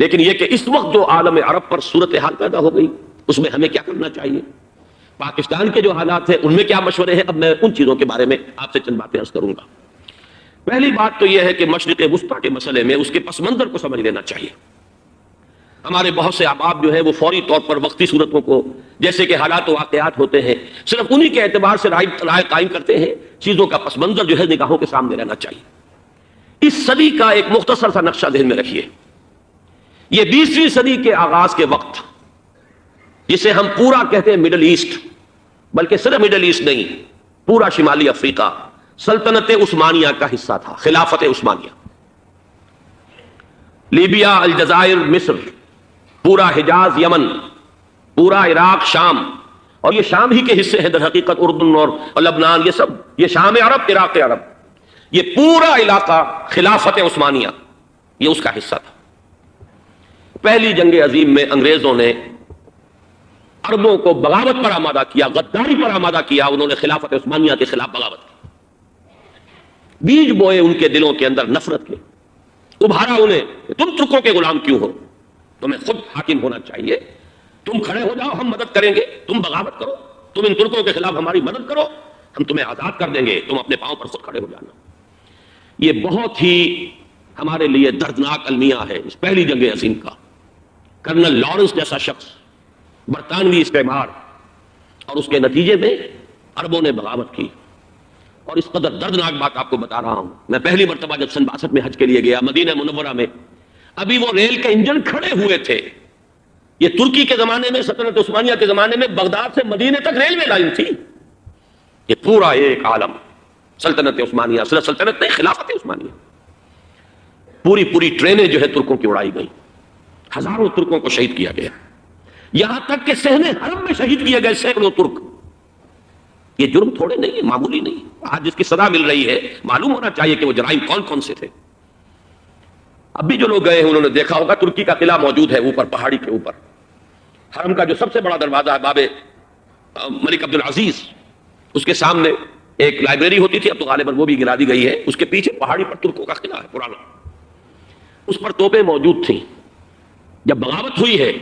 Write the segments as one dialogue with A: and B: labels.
A: لیکن یہ کہ اس وقت جو عالم عرب پر صورتحال پیدا ہو گئی اس میں ہمیں کیا کرنا چاہیے، پاکستان کے جو حالات ہیں ان میں کیا مشورے ہیں، اب میں ان چیزوں کے بارے میں آپ سے چند باتیں عرض کروں گا۔ پہلی بات تو یہ ہے کہ مشرق وسطیٰ کے مسئلے میں اس کے پس منظر کو سمجھ لینا چاہیے۔ ہمارے بہت سے احباب جو ہیں وہ فوری طور پر وقتی صورتوں کو، جیسے کہ حالات و واقعات ہوتے ہیں، صرف انہی کے اعتبار سے رائے قائم کرتے ہیں۔ چیزوں کا پس منظر جو ہے نگاہوں کے سامنے رہنا چاہیے۔ اس صدی کا ایک مختصر سا نقشہ ذہن میں رکھیے۔ یہ 20ویں صدی کے آغاز کے وقت، جسے ہم پورا کہتے ہیں مڈل ایسٹ، بلکہ صرف مڈل ایسٹ نہیں، پورا شمالی افریقہ سلطنت عثمانیہ کا حصہ تھا، خلافت عثمانیہ۔ لیبیا، الجزائر، مصر، پورا حجاز، یمن، پورا عراق، شام، اور یہ شام ہی کے حصے ہیں در حقیقت، اردن اور لبنان، یہ شام عرب، عراق عرب، یہ پورا علاقہ خلافت عثمانیہ یہ اس کا حصہ تھا۔ پہلی جنگ عظیم میں انگریزوں نے عربوں کو بغاوت پر آمادہ کیا، غداری پر آمادہ کیا، انہوں نے خلافت عثمانیہ کے خلاف بغاوت کی، بیج بوئے ان کے دلوں کے اندر نفرت کے، ابھارا انہیں کہ تم ترکوں کے غلام کیوں ہو، تمہیں خود حاکم ہونا چاہیے، تم کھڑے ہو جاؤ، ہم مدد کریں گے، تم بغاوت کرو، تم ان ترکوں کے خلاف ہماری مدد کرو، ہم تمہیں آزاد کر دیں گے، تم اپنے پاؤں پر خود کھڑے ہو جانا۔ یہ بہت ہی ہمارے لیے دردناک المیہ ہے اس پہلی جنگ عظیم کا۔ کرنل لارنس جیسا شخص، برطانوی استعمار، اور اس کے نتیجے میں عربوں نے بغاوت کی۔ اور اس قدر دردناک بات آپ کو بتا رہا ہوں، میں پہلی مرتبہ جب سن 62 میں حج کے لیے گیا مدینہ منورہ میں، ابھی وہ ریل کے انجن کھڑے ہوئے تھے۔ یہ ترکی کے زمانے میں، سلطنت عثمانیہ کے زمانے میں بغداد سے مدینے تک ریلوے لائن تھی۔ یہ پورا ایک عالم سلطنت عثمانیہ، صرف سلطنت نہیں، خلافت عثمانیہ، پوری ٹرینیں جو ہے ترکوں کی اڑائی گئی، ہزاروں ترکوں کو شہید کیا گیا، یہاں تک کہ صحن حرم میں شہید کیے گئے سینکڑوں ترک۔ یہ جرم تھوڑے نہیں ہے، معمولی نہیں۔ آج جس کی سزا مل رہی ہے، معلوم ہونا چاہیے کہ وہ جرائم کون کون سے تھے۔ اب بھی جو لوگ گئے ہیں انہوں نے دیکھا ہوگا ترکی کا قلعہ موجود ہے اوپر پہاڑی کے اوپر، حرم کا جو سب سے بڑا دروازہ ہے باب ملک عبد العزیز، اس کے سامنے ایک لائبریری ہوتی تھی، اب تو غالباً وہ بھی گرا دی گئی ہے، اس کے پیچھے پہاڑی پر ترکوں کا قلعہ ہے پرانا، اس پر توپیں موجود تھیں۔ جب بغاوت ہوئی ہے،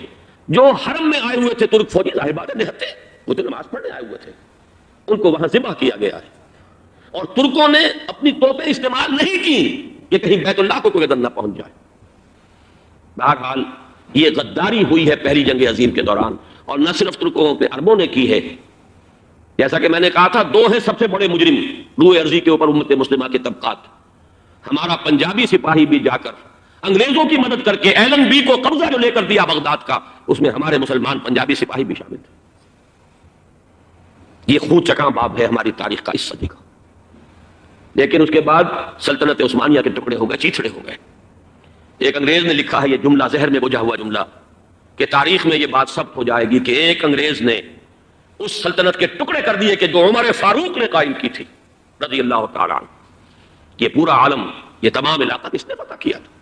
A: جو حرم میں آئے ہوئے تھے ترک فوجی، ظاہر بات ہے نہتے، وہ تو نماز پڑھنے آئے ہوئے تھے، ان کو وہاں ذبح کیا گیا ہے، اور ترکوں نے اپنی توپیں استعمال نہیں کی کہ کہیں بیت اللہ کو کوئی اذن نہ پہنچ جائے۔ بہرحال یہ غداری ہوئی ہے پہلی جنگ عظیم کے دوران، اور نہ صرف ترکوں پہ، عربوں نے کی ہے۔ جیسا کہ میں نے کہا تھا، دو ہیں سب سے بڑے مجرم روئے ارضی کے اوپر امت مسلمہ کے طبقات۔ ہمارا پنجابی سپاہی بھی جا کر انگریزوں کی مدد کر کے ایلن بی کو قبضہ جو لے کر دیا بغداد کا، اس میں ہمارے مسلمان پنجابی سپاہی بھی شامل تھے۔ یہ خون چکاں باب ہے ہماری تاریخ کا اس صدی کا۔ لیکن اس کے بعد سلطنت عثمانیہ کے ٹکڑے ہو گئے، چیتھڑے ہو گئے۔ ایک انگریز نے لکھا ہے یہ جملہ، زہر میں بجھا ہوا جملہ، کہ تاریخ میں یہ بات ثبت ہو جائے گی کہ ایک انگریز نے اس سلطنت کے ٹکڑے کر دیے کہ جو عمر فاروق نے قائم کی تھی رضی اللہ تعالیٰ عنہ۔ یہ پورا عالم، یہ تمام علاقہ کس نے فتح کیا تھا؟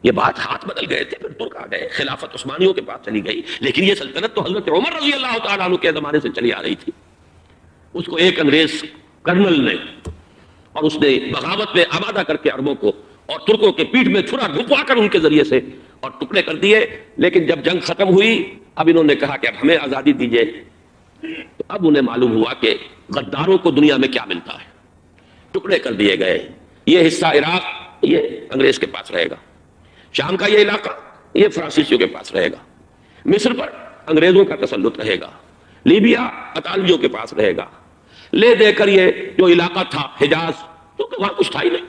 A: یہ بات ہاتھ بدل گئے تھے، پھر ترک آ گئے، خلافت عثمانیوں کے پاس چلی گئی، لیکن یہ سلطنت تو حضرت عمر رضی اللہ تعالیٰ عنہ کے زمانے سے چلی آ رہی تھی۔ اس کو ایک انگریز کرنل نے، اور اس نے بغاوت میں آمادہ کر کے عربوں کو اور ترکوں کے پیٹھ میں چھرا گھپوا کر ان کے ذریعے سے اور ٹکڑے کر دیے۔ لیکن جب جنگ ختم ہوئی، اب انہوں نے کہا کہ اب ہمیں آزادی دیجیے، تو اب انہیں معلوم ہوا کہ غداروں کو دنیا میں کیا ملتا ہے، ٹکڑے کر دیے گئے۔ یہ حصہ عراق یہ انگریز کے پاس رہے گا، شام کا یہ علاقہ یہ فرانسیسیوں کے پاس رہے گا، مصر پر انگریزوں کا تسلط رہے گا، لیبیا اطالویوں کے پاس رہے گا، لے دے کر یہ جو علاقہ تھا حجاز، کیونکہ وہاں کچھ تھا ہی نہیں،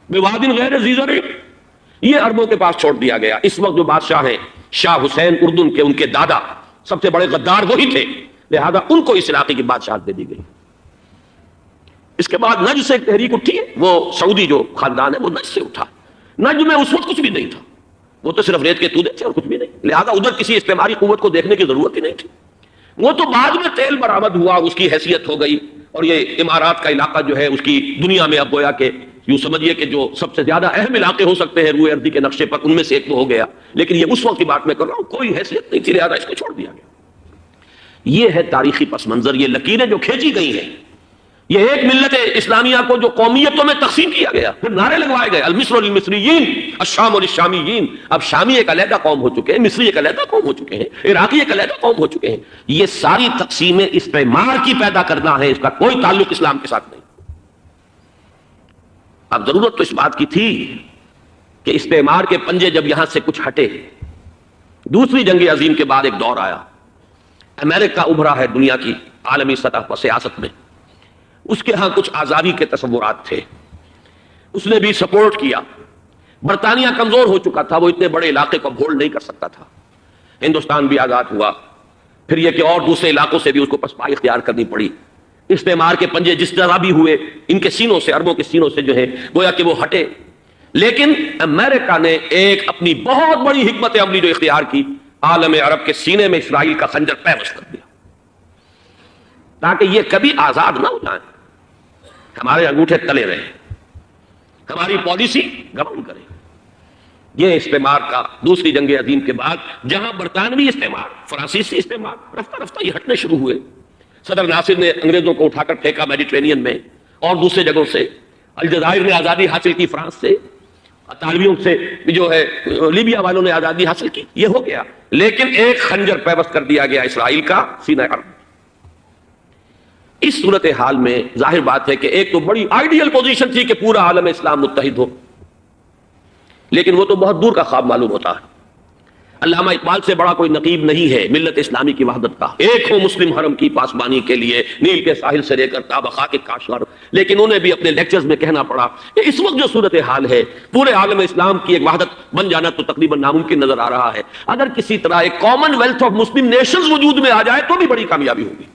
A: بوادن غیر ذی زرع، یہ عربوں کے پاس چھوڑ دیا گیا۔ اس وقت جو بادشاہ ہیں شاہ حسین اردن کے، ان کے دادا سب سے بڑے غدار وہی تھے، لہذا ان کو اس علاقے کی بادشاہت دے دی گئی۔ اس کے بعد نجد سے ایک تحریک اٹھی ہے، وہ سعودی جو خاندان ہے وہ نجد سے اٹھا۔ نجد میں اس وقت کچھ بھی نہیں تھا، وہ تو صرف ریت کے تودے تھے اور کچھ بھی نہیں، لہذا ادھر کسی استعماری قوت کو دیکھنے کی ضرورت ہی نہیں تھی۔ وہ تو بعد میں تیل برآمد ہوا، اس کی حیثیت ہو گئی، اور یہ امارات کا علاقہ جو ہے اس کی دنیا میں اب گویا کہ یوں سمجھیے کہ جو سب سے زیادہ اہم علاقے ہو سکتے ہیں روئے ارضی کے نقشے پر، ان میں سے ایک وہ ہو گیا۔ لیکن یہ اس وقت کی بات میں کر رہا ہوں، کوئی حیثیت نہیں تھی، لہذا اس کو چھوڑ دیا گیا۔ یہ ہے تاریخی پس منظر، یہ لکیریں جو کھینچی گئی ہیں، یہ ایک ملت اسلامیہ کو جو قومیتوں میں تقسیم کیا گیا، پھر نعرے لگوائے گئے المصر للمصریین الشام للشامیین. اب شامی ایک علیحدہ قوم ہو چکے ہیں، مصری ایک علیحدہ قوم ہو چکے ہیں، عراقی ایک علیحدہ قوم ہو چکے ہیں. یہ ساری تقسیمیں استعمار کی پیدا کرنا ہے، اس کا کوئی تعلق اسلام کے ساتھ نہیں. اب ضرورت تو اس بات کی تھی کہ استعمار کے پنجے جب یہاں سے کچھ ہٹے، دوسری جنگ عظیم کے بعد ایک دور آیا، امریکہ ابھرا ہے دنیا کی عالمی سطح پر سیاست میں. اس کے ہاں کچھ آزادی کے تصورات تھے، اس نے بھی سپورٹ کیا. برطانیہ کمزور ہو چکا تھا، وہ اتنے بڑے علاقے کو ہولڈ نہیں کر سکتا تھا. ہندوستان بھی آزاد ہوا، پھر یہ کہ اور دوسرے علاقوں سے بھی اس کو پسپائی اختیار کرنی پڑی. استعمار کے پنجے جس طرح بھی ہوئے ان کے سینوں سے، عربوں کے سینوں سے جو ہے گویا کہ وہ ہٹے. لیکن امریکہ نے ایک اپنی بہت بڑی حکمت عملی جو اختیار کی، عالم عرب کے سینے میں اسرائیل کا خنجر پیوست کر دیا تاکہ یہ کبھی آزاد نہ ہو جائیں، ہمارے انگوٹھے تلے رہے، ہماری پالیسی گورن کرے. یہ استعمار کا دوسری جنگ عظیم کے بعد جہاں برطانوی استعمار، فرانسیسی استعمار رفتہ رفتہ یہ ہٹنے شروع ہوئے. صدر ناصر نے انگریزوں کو اٹھا کر پھینکا میڈیٹرینین میں اور دوسرے جگہوں سے. الجزائر نے آزادی حاصل کی فرانس سے، اطالویوں سے جو ہے لیبیا والوں نے آزادی حاصل کی. یہ ہو گیا، لیکن ایک خنجر پیوست کر دیا گیا اسرائیل کا سینہ عرب. اس صورتحال میں ظاہر بات ہے کہ ایک تو بڑی آئیڈیل پوزیشن تھی کہ پورا عالم اسلام متحد ہو، لیکن وہ تو بہت دور کا خواب معلوم ہوتا ہے. علامہ اقبال سے بڑا کوئی نقیب نہیں ہے ملت اسلامی کی وحدت کا. ایک ہو مسلم حرم کی پاسبانی کے لیے نیل کے ساحل سے لے کر تاب خاک کاشغر. لیکن انہیں بھی اپنے لیکچرز میں کہنا پڑا کہ اس وقت جو صورتحال ہے پورے عالم اسلام کی ایک وحدت بن جانا تو تقریباً ناممکن نظر آ رہا ہے. اگر کسی طرح ایک common wealth of Muslim nations وجود میں آ جائے تو بھی بڑی کامیابی ہوگی.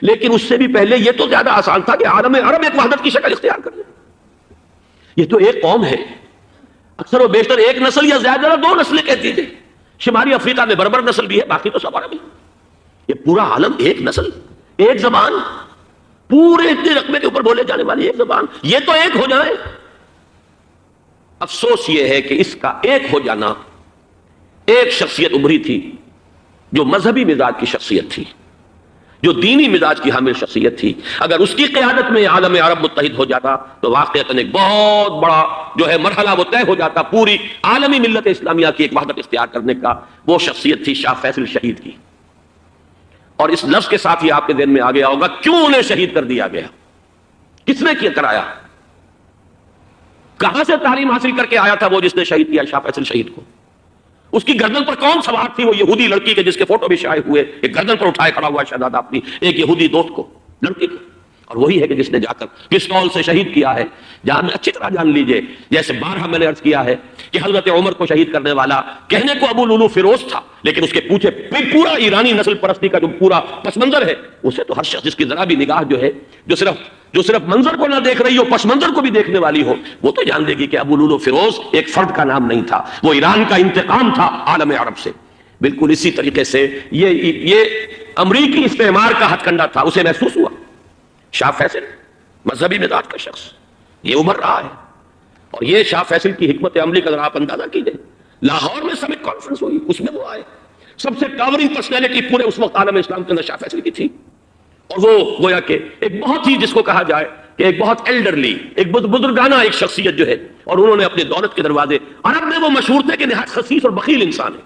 A: لیکن اس سے بھی پہلے یہ تو زیادہ آسان تھا کہ عالم عرب ایک وحدت کی شکل اختیار کر لے. یہ تو ایک قوم ہے، اکثر و بیشتر ایک نسل یا زیادہ دو نسلیں کہتی تھے. شمالی افریقہ میں بربر نسل بھی ہے، باقی تو سب عرب ہے. یہ پورا عالم ایک نسل، ایک زبان، پورے اتنے رقبے کے اوپر بولے جانے والی ایک زبان، یہ تو ایک ہو جائے. افسوس یہ ہے کہ اس کا ایک ہو جانا، ایک شخصیت ابھری تھی جو مذہبی مزاج کی شخصیت تھی، جو دینی مزاج کی حامل شخصیت تھی. اگر اس کی قیادت میں عالم عرب متحد ہو جاتا تو واقعتاً ایک بہت بڑا جو ہے مرحلہ وہ طے ہو جاتا پوری عالمی ملت اسلامیہ کی ایک وحدت اختیار کرنے کا. وہ شخصیت تھی شاہ فیصل شہید کی. اور اس لفظ کے ساتھ ہی آپ کے ذہن میں آ گیا ہوگا کیوں انہیں شہید کر دیا گیا، کس نے کیا کرایا، کہاں سے تعلیم حاصل کر کے آیا تھا وہ جس نے شہید کیا شاہ فیصل شہید کو. اس کی گردن پر کون سوار تھی، وہ یہودی لڑکی کے جس کے فوٹو بھی شائع ہوئے، ایک گردن پر اٹھائے کھڑا ہوا شہزادہ اپنی ایک یہودی دوست کو، لڑکی کو. اور وہی ہے کہ جس نے جا کر پستول سے شہید کیا ہے. جان اچھی طرح جان لیجئے، جیسے بارہا میں نے عرض کیا ہے کہ حضرت عمر کو شہید کرنے والا کہنے کو ابو لولو فیروز تھا، لیکن اس کے پیچھے پورا ایرانی نسل پرستی کا جو پورا پس منظر ہے، اسے تو ہر شخص جس کی ذرا بھی نگاہ جو ہے جو صرف منظر کو نہ دیکھ رہی ہو، پس منظر کو بھی دیکھنے والی ہو، وہ تو جان دے گی کہ ابو لولو فیروز ایک فرد کا نام نہیں تھا، وہ ایران کا انتقام تھا عالم عرب سے. بالکل اسی طریقے سے یہ امریکی استعمار کا ہتھ کنڈا تھا، اسے محسوس ہوا. شاہ فیصل مذہبی مزاج کا شخص یہ ابھر رہا ہے، اور یہ شاہ فیصل کی حکمت عملی کا ذرا آپ اندازہ کیجئے. لاہور میں سمٹ کانفرنس ہوئی، اس میں وہ آئے، سب سے ٹاورنگ پرسنالٹی پورے اس وقت عالم اسلام کے اندر شاہ فیصل کی تھی. اور وہ گویا کہ ایک بہت ہی جس کو کہا جائے کہ ایک بہت ایلڈرلی، ایک بزرگانہ ایک شخصیت جو ہے، اور انہوں نے اپنے دولت کے دروازے، عرب میں وہ مشہور تھے کہ نہایت خسیس اور بخیل انسان ہے،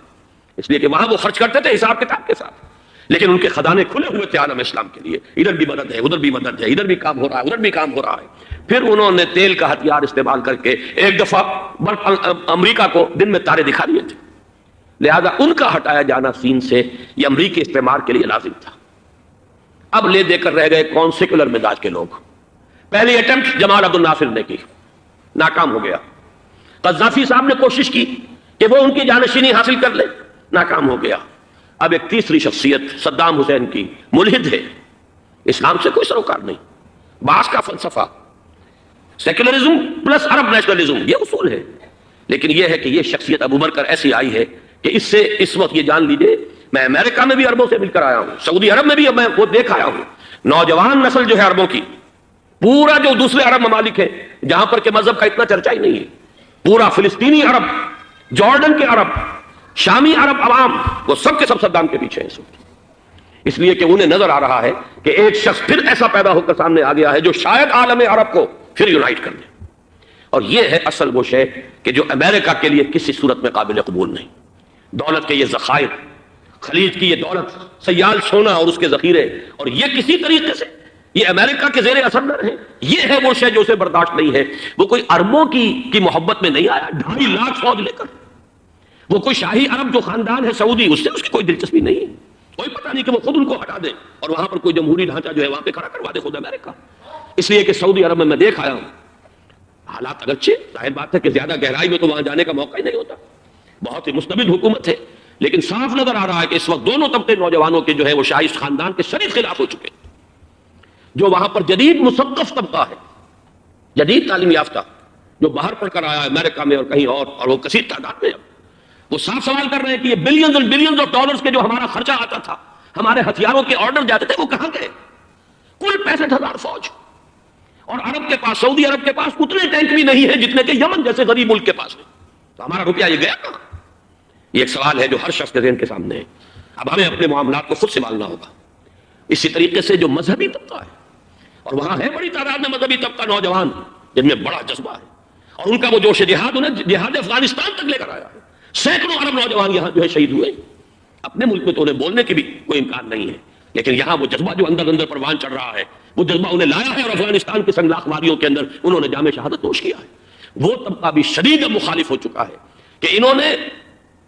A: اس لیے کہ وہاں وہ خرچ کرتے تھے حساب کتاب کے ساتھ، لیکن ان کے خزانے کھلے ہوئے تھے عالم اسلام کے لیے. ادھر بھی مدد ہے، ادھر بھی مدد ہے، ادھر بھی کام ہو رہا ہے، ادھر بھی کام ہو رہا ہے. پھر انہوں نے تیل کا ہتھیار استعمال کر کے ایک دفعہ امریکہ کو دن میں تارے دکھا دیے تھے. لہذا ان کا ہٹایا جانا سین سے یہ امریکی استعمار کے لیے لازم تھا. اب لے دے کر رہ گئے کون سیکولر مزاج کے لوگ. پہلی اٹمپٹ جمال عبد الناصر نے کی، ناکام ہو گیا. قذافی صاحب نے کوشش کی کہ وہ ان کی جانشینی حاصل کر لے، ناکام ہو گیا. اب ایک تیسری شخصیت صدام حسین کی، ملحد ہے، اسلام سے کوئی سروکار نہیں. باس کا فلسفہ سیکولرزم پلس عرب نیشنلزم یہ اصول ہے. لیکن یہ ہے کہ یہ شخصیت ابو بکر ایسی آئی ہے کہ اس سے اس وقت یہ جان لیجئے، میں امریکہ میں بھی عربوں سے مل کر آیا ہوں، سعودی عرب میں بھی میں وہ دیکھ آیا ہوں. نوجوان نسل جو ہے عربوں کی، پورا جو دوسرے عرب ممالک ہیں جہاں پر کہ مذہب کا اتنا چرچا ہی نہیں ہے، پورا فلسطینی عرب، جارڈن کے عرب، شامی عرب عوام، وہ سب کے سب صدام کے پیچھے ہیں. اس لیے کہ انہیں نظر آ رہا ہے کہ ایک شخص پھر ایسا پیدا ہو کر سامنے آ گیا ہے جو شاید عالم عرب کو پھر یونائٹ کر دے، اور یہ ہے اصل وہ شے کہ جو امریکہ کے لیے کسی صورت میں قابل قبول نہیں۔ دولت کے یہ ذخائر، خلیج کی یہ دولت، سیال سونا اور اس کے ذخیرے، اور یہ کسی طریقے سے یہ امریکہ کے زیر اثر نہ رہے، یہ ہے وہ شے جو اسے برداشت نہیں ہے۔ وہ کوئی اربوں کی محبت میں نہیں آیا 2.5 لاکھ فوج لے کر، وہ کوئی شاہی عرب جو خاندان ہے سعودی، اس سے اس کی کوئی دلچسپی نہیں ہے، کوئی پتہ نہیں کہ وہ خود ان کو ہٹا دے اور وہاں پر کوئی جمہوری ڈھانچہ جو ہے وہاں پہ کھڑا کروا دے خود امریکہ۔ اس لیے کہ سعودی عرب میں دیکھ آیا ہوں، حالات اگرچہ ظاہر بات ہے کہ زیادہ گہرائی میں تو وہاں جانے کا موقع ہی نہیں ہوتا، بہت ہی مستبد حکومت ہے، لیکن صاف نظر آ رہا ہے کہ اس وقت دونوں طبقے نوجوانوں کے جو ہے وہ شاہی خاندان کے شدید خلاف ہو چکے ہیں۔ جو وہاں پر جدید مثقف طبقہ ہے، جدید تعلیم یافتہ، جو باہر پڑھ کر آیا ہے امریکہ میں اور کہیں اور وہ کثیر تعداد میں، وہ صاف سوال کر رہے ہیں کہ یہ بلینز اور بلینز آف ڈالرز کے جو ہمارا خرچہ آتا تھا، ہمارے ہتھیاروں کے آرڈر جاتے تھے، وہ کہاں گئے؟ کل 65,000 فوج، اور عرب کے پاس، سعودی عرب کے پاس اتنے ٹینک بھی نہیں ہیں جتنے کہ یمن جیسے غریب ملک کے پاس ہے، تو ہمارا روپیہ یہ گیا کہاں؟ یہ ایک سوال ہے جو ہر شخص کے ذہن کے سامنے ہے۔ اب ہمیں اپنے معاملات کو خود سنبھالنا ہوگا۔ اسی طریقے سے جو مذہبی طبقہ ہے، اور وہاں ہے بڑی تعداد میں مذہبی طبقہ نوجوان جن میں بڑا جذبہ ہے، اور ان کا وہ جوش جہاد انہیں جہاد افغانستان تک لے کر آیا ہے۔ سینکڑوں عرب نوجوان یہاں جو ہے شہید ہوئے، اپنے ملک میں تو انہیں بولنے کی بھی کوئی امکان نہیں ہے، لیکن یہاں وہ جذبہ جو اندر اندر پروان چڑھ رہا ہے، وہ جذبہ انہیں لایا ہے، اور افغانستان کی سنگلاخ واریوں کے اندر انہوں نے جام شہادت نوش کیا ہے۔ وہ طبقہ بھی شدید مخالف ہو چکا ہے کہ انہوں نے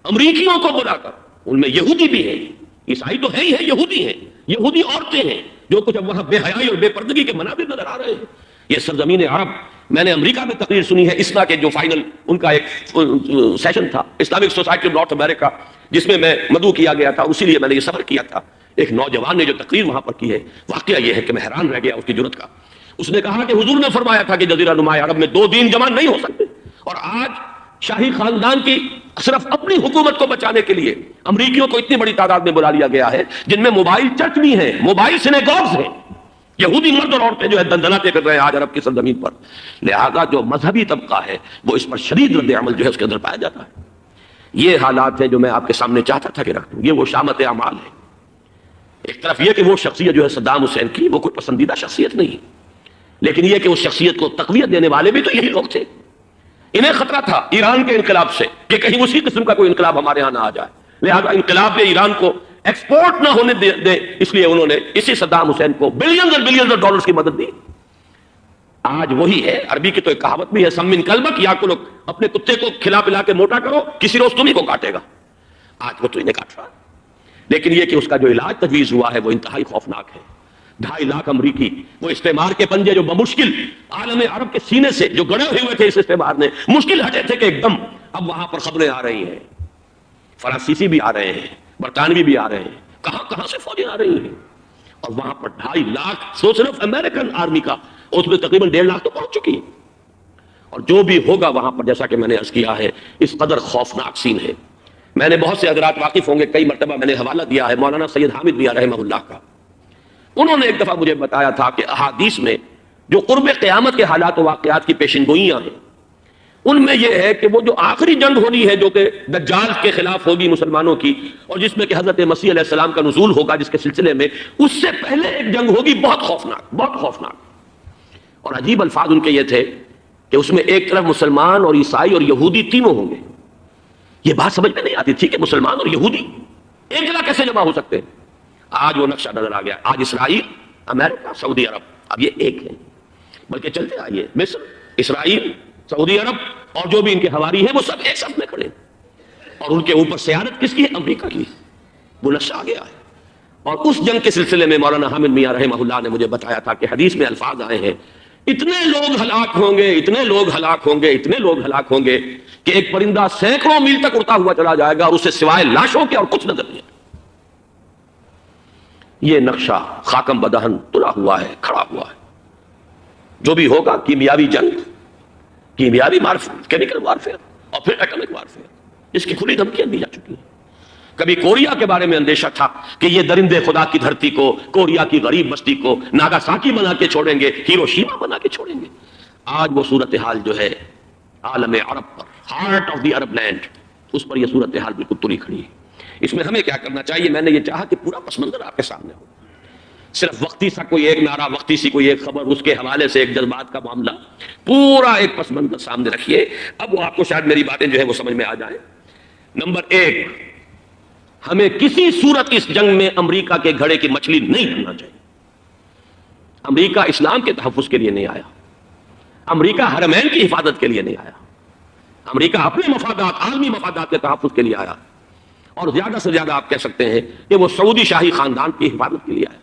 A: امریکیوں کو بلا کر، ان میں یہودی بھی ہیں، عیسائی تو ہے ہی ہے، یہودی ہیں، یہودی عورتیں ہیں، جو کچھ اب وہاں بے حیائی اور بے پردگی کے مناظر نظر آ رہے ہیں۔ یہ سرزمین عرب، میں نے امریکہ میں تقریر سنی ہے اسنا کے جو فائنل ان کا ایک سیشن تھا اسلامک سوسائٹی آف نارتھ امریکہ، جس میں میں مدعو کیا گیا تھا، اسی لیے میں نے یہ سفر کیا تھا۔ ایک نوجوان نے جو تقریر وہاں پر کی ہے، واقعہ یہ ہے کہ میں حیران رہ گیا اس کی جرأت کا۔ اس نے کہا کہ حضور نے فرمایا تھا کہ جزیرہ نما عرب میں 2 دین جمع نہیں ہو سکتے، اور آج شاہی خاندان کی صرف اپنی حکومت کو بچانے کے لیے امریکیوں کو اتنی بڑی تعداد میں بلا لیا گیا ہے، جن میں موبائل چرچ بھی ہیں، موبائل سینیگوگز ہیں، یہودی مرد اور عورتیں جو ہے دندناتے پھر رہے ہیں آج عرب کی سرزمین پر۔ لہذا جو مذہبی طبقہ ہے وہ اس پر شدید رد عمل جو ہے اس کے اندر پایا جاتا ہے۔ یہ حالات ہیں جو میں آپ کے سامنے چاہتا تھا کہ رکھ دوں۔ یہ وہ شامت اعمال ہے۔ ایک طرف یہ کہ وہ شخصیت جو ہے صدام حسین کی، وہ کوئی پسندیدہ شخصیت نہیں، لیکن یہ کہ اس شخصیت کو تقویت دینے والے بھی تو یہی لوگ تھے۔ انہیں خطرہ تھا ایران کے انقلاب سے کہ کہیں اسی قسم کا کوئی انقلاب ہمارے ہاں نہ آ جائے، لہذا انقلاب میں ایران کو ایکسپورٹ نہ ہونے دے، اس لیے انہوں نے اسی صدام حسین کو بلینز اور بلینز آف ڈالرز کی مدد دی۔ آج وہی ہے، عربی کی تو ایک کہاوت بھی ہے، سمن کلبک، یا کو لوگ اپنے کتے کو کھلا پلا کے موٹا کرو، کسی روز تمہیں کو کاٹے گا۔ آج وہ تو انہیں کاٹ رہا، لیکن یہ کہ اس کا جو علاج تجویز ہوا ہے وہ انتہائی خوفناک ہے۔ 2.5 لاکھ امریکی وہ استعمار کے پنجے جو بمشکل عالم عرب کے سینے سے جو گڑے ہوئے تھے اس استعمار نے، مشکل ہٹے تھے کہ ایک دم اب وہاں پر خبریں آ رہی ہیں، فرانسیسی بھی آ رہے ہیں، برطانوی بھی آ رہے ہیں، کہاں کہاں سے فوجیں آ رہی ہیں، اور وہاں پر 2.5 لاکھ سو صرف امریکن آرمی کا، اس میں تقریباً 1.5 لاکھ تو پہنچ چکی ہے، اور جو بھی ہوگا وہاں پر جیسا کہ میں نے عرض کیا ہے اس قدر خوفناک سین ہے۔ میں نے بہت سے حضرات واقف ہوں گے، کئی مرتبہ میں نے حوالہ دیا ہے مولانا سید حامد میاں رحمہ اللہ کا۔ انہوں نے ایک دفعہ مجھے بتایا تھا کہ احادیث میں جو قرب قیامت کے حالات و واقعات کی پیشن گوئیاں ہیں، ان میں یہ ہے کہ وہ جو آخری جنگ ہونی ہے جو کہ دجال کے خلاف ہوگی مسلمانوں کی، اور جس میں کہ حضرت مسیح علیہ السلام کا نزول ہوگا، جس کے سلسلے میں اس سے پہلے ایک جنگ ہوگی بہت خوفناک، بہت خوفناک۔ اور عجیب الفاظ ان کے یہ تھے کہ اس میں ایک طرف مسلمان اور عیسائی اور یہودی تینوں ہوں گے۔ یہ بات سمجھ میں نہیں آتی تھی کہ مسلمان اور یہودی ایک جگہ کیسے جمع ہو سکتے ہیں۔ آج وہ نقشہ نظر آ گیا، آج اسرائیل، امریکہ، سعودی عرب اب یہ ایک ہے، بلکہ چلتے آئیے مصر، اسرائیل، سعودی عرب اور جو بھی ان کے حواری ہیں وہ سب ایک ساتھ میں کھڑے، اور ان کے اوپر سیادت کس کی ہے؟ امریکہ کی۔ وہ نقشہ آ گیا ہے، اور اس جنگ کے سلسلے میں مولانا حامد میاں رحمہ اللہ نے مجھے بتایا تھا کہ حدیث میں الفاظ آئے ہیں، اتنے لوگ ہلاک ہوں گے، اتنے لوگ ہلاک ہوں گے، اتنے لوگ ہلاک ہوں گے کہ ایک پرندہ سینکڑوں میل تک اڑتا ہوا چلا جائے گا اور اسے سوائے لاشوں کے اور کچھ نظر نہیں۔ یہ نقشہ خاکم بدہن تلا ہوا ہے، کھڑا ہوا ہے۔ جو بھی ہوگا کیمیاوی جنگ، کیمیاوی وارفیئر، کیمیکل وارفیئر، اور پھر ایٹمک وارفیئر، اس کی کھلی دھمکیاں دی جا چکی ہیں۔ کبھی کوریا کے بارے میں اندیشہ تھا کہ یہ درندے خدا کی دھرتی کو، کوریا کی غریب بستی کو ناگاساکی بنا کے چھوڑیں گے، ہیروشیما بنا کے چھوڑیں گے۔ آج وہ صورتحال جو ہے عالم عرب پر، heart of the Arab land, اس پر یہ صورتحال بالکل تلی کھڑی ہے۔ اس میں ہمیں کیا کرنا چاہیے؟ میں نے یہ چاہا کہ پورا پس منظر آپ کے سامنے ہو، صرف وقتی سا کوئی ایک نعرہ، وقتی سی کوئی ایک خبر، اس کے حوالے سے ایک جذبات کا معاملہ، پورا ایک پس منظر سامنے رکھیے. اب وہ آپ کو شاید میری باتیں جو ہے وہ سمجھ میں آ جائیں. نمبر ایک، ہمیں کسی صورت اس جنگ میں امریکہ کے گھڑے کی مچھلی نہیں بننا چاہیے. امریکہ اسلام کے تحفظ کے لیے نہیں آیا، امریکہ حرمین کی حفاظت کے لیے نہیں آیا، امریکہ اپنے مفادات، عالمی مفادات کے تحفظ کے لیے آیا، اور زیادہ سے زیادہ آپ کہہ سکتے ہیں کہ وہ سعودی شاہی خاندان کی حفاظت کے لیے آیا.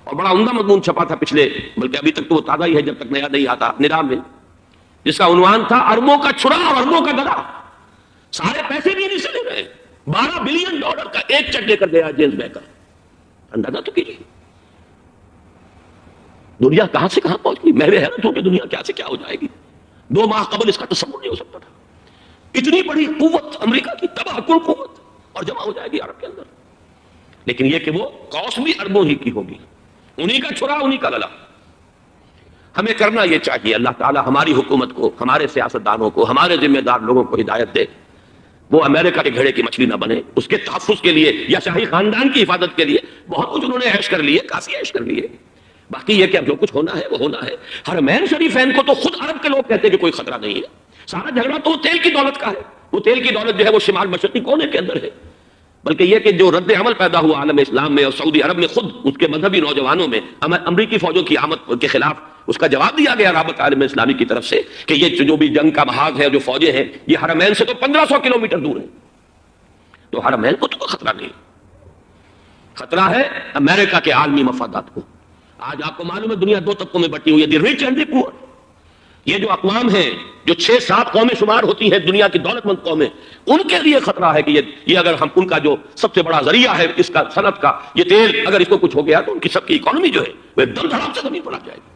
A: اور بڑا عمدہ مضمون چھپا تھا پچھلے، بلکہ ابھی تک تو وہ تازہ ہی ہے جب تک نیا نہیں آتا، نظام میں، جس کا عنوان تھا اربوں کا چھڑا اور اربوں کا گدا. سارے پیسے بھی نہیں سے لے رہے، $12 بلین کا ایک چیک لے کر گیا جیمز بیکر. اندازہ تو کیجیے دنیا کہاں سے کہاں پہنچ گئی. میں بھی حیرت ہوں کہ دنیا کیا سے کیا ہو جائے گی. 2 ماہ قبل اس کا تصور نہیں ہو سکتا تھا. اتنی بڑی قوت امریکہ کی، تباہ کن قوت، اور جمع ہو جائے گی عرب کے اندر. لیکن یہ کہ وہ کاس بھی اربوں ہی کی ہوگی، انہی کا چھڑا انہی کا گلا. ہمیں کرنا یہ چاہیے، اللہ تعالی ہماری حکومت کو، ہمارے سیاستدانوں کو، ہمارے ذمہ دار لوگوں کو ہدایت دے، وہ امریکہ کے گھڑے کی مچھلی نہ بنے. اس کے تحفظ کے لیے یا شاہی خاندان کی حفاظت کے لیے بہت کچھ انہوں نے عیش کر لیے، کافی عیش کر لیے. باقی یہ کہ اب جو کچھ ہونا ہے وہ ہونا ہے. حرمین شریفین کو تو خود عرب کے لوگ کہتے ہیں کہ کوئی خطرہ نہیں ہے. سارا جھگڑا تو تیل کی دولت کا ہے. وہ تیل کی دولت جو ہے وہ شمال مشرقی کونے کے اندر ہے. بلکہ یہ کہ جو رد عمل پیدا ہوا عالم اسلام میں اور سعودی عرب میں، خود اس کے مذہبی نوجوانوں میں امریکی فوجوں کی آمد کے خلاف اس کا جواب دیا گیا رابطہ عالم اسلامی کی طرف سے کہ یہ جو بھی جنگ کا محاذ ہے، جو فوجیں ہیں، یہ حرمین سے تو 1500 کلومیٹر دور ہیں. تو حرمین کو تو کوئی خطرہ نہیں، خطرہ ہے امریکہ کے عالمی مفادات کو. آج آپ کو معلوم ہے دنیا 2 طبقوں میں بٹی ہوئی ہے، دی ریچ اینڈ دی پور. یہ جو اقوام ہیں، جو 6-7 قومیں شمار ہوتی ہیں دنیا کی دولت مند قومیں، ان کے لیے خطرہ ہے کہ یہ اگر ہم ان کا جو سب سے بڑا ذریعہ ہے اس کا صنعت کا، یہ تیل، اگر اس کو کچھ ہو گیا تو ان کی سب کی اکانومی جو ہے وہ ایک دم دھڑام سے زمین پر آ جائے گی.